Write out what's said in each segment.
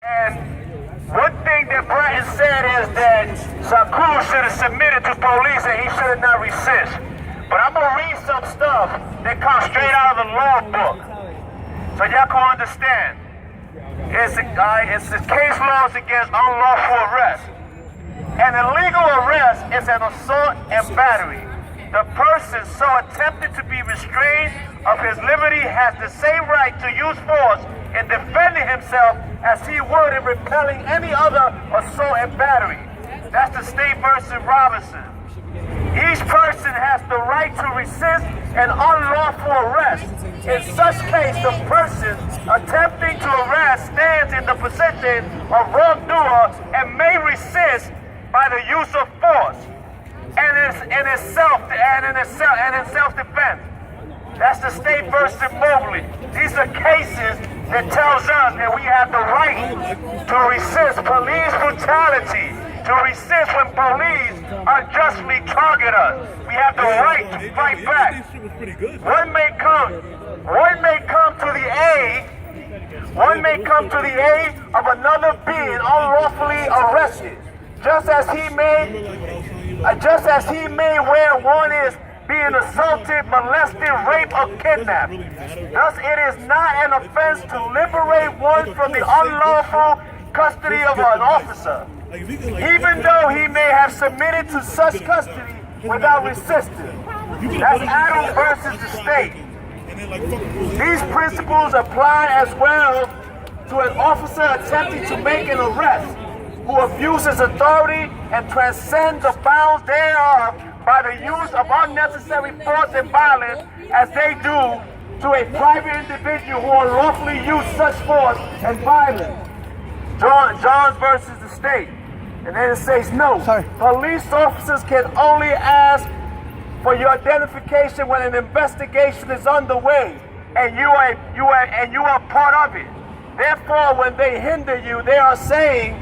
And one thing that Bratton said is that Shakur should have submitted to police and he should have not resist. But I'm going to read some stuff that comes straight out of the law book so y'all can understand. It's the case laws against unlawful arrest. An illegal arrest is an assault and battery. The person so attempted to be restrained of his liberty has the same right to use force in defending himself as he would in repelling any other assault and battery. That's the State versus Robinson. Each person has the right to resist an unlawful arrest. In such case, the person attempting to arrest stands in the position of wrongdoer and may resist by the use of force and in self-defense. That's the State versus Mobley. These are cases that tells us that we have the right to resist police brutality, to resist when police unjustly target us. We have the right to fight back. One may come to the aid of another being unlawfully arrested, just as he may where one is being assaulted, molested, raped, or kidnapped. Thus, it is not an offense to liberate one from the unlawful custody of an officer, even though he may have submitted to such custody without resistance. That's Adam versus the state. These principles apply as well to an officer attempting to make an arrest, who abuses authority and transcends the bounds thereof by the use of unnecessary force and violence, as they do to a private individual who unlawfully use such force and violence. Johns versus the state. And then it says no. Police officers can only ask for your identification when an investigation is underway and you are part of it. Therefore, when they hinder you, they are saying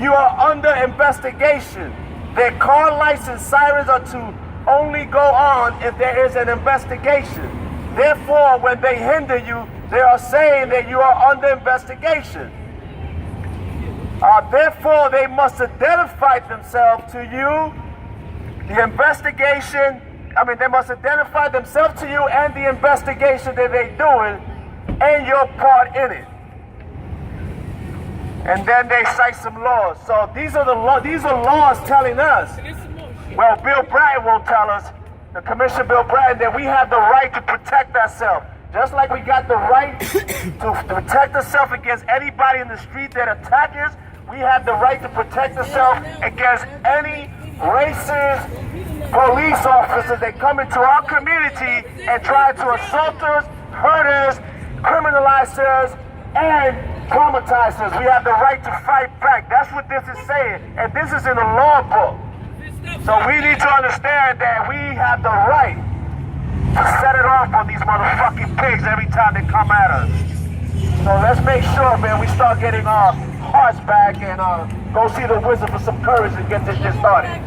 you are under investigation. Their car license sirens are to only go on if there is an investigation. Therefore, when they hinder you, they are saying that you are under investigation. Therefore, they must identify themselves to you, they must identify themselves to you and the investigation that they're doing and your part in it. And then they cite some laws. So these are laws telling us. Well, Bill Bratton won't tell us, the Commissioner Bill Bratton, that we have the right to protect ourselves. Just like we got the right to protect ourselves against anybody in the street that attacks us, we have the right to protect ourselves against any racist police officers that come into our community and try to assault us, hurt us, criminalize us, and traumatize us. We have the right to fight back. That's what this is saying. And this is in the law book. So we need to understand that we have the right to set it off on these motherfucking pigs every time they come at us. So let's make sure, man, we start getting our hearts back and go see the wizard for some courage and get this shit started.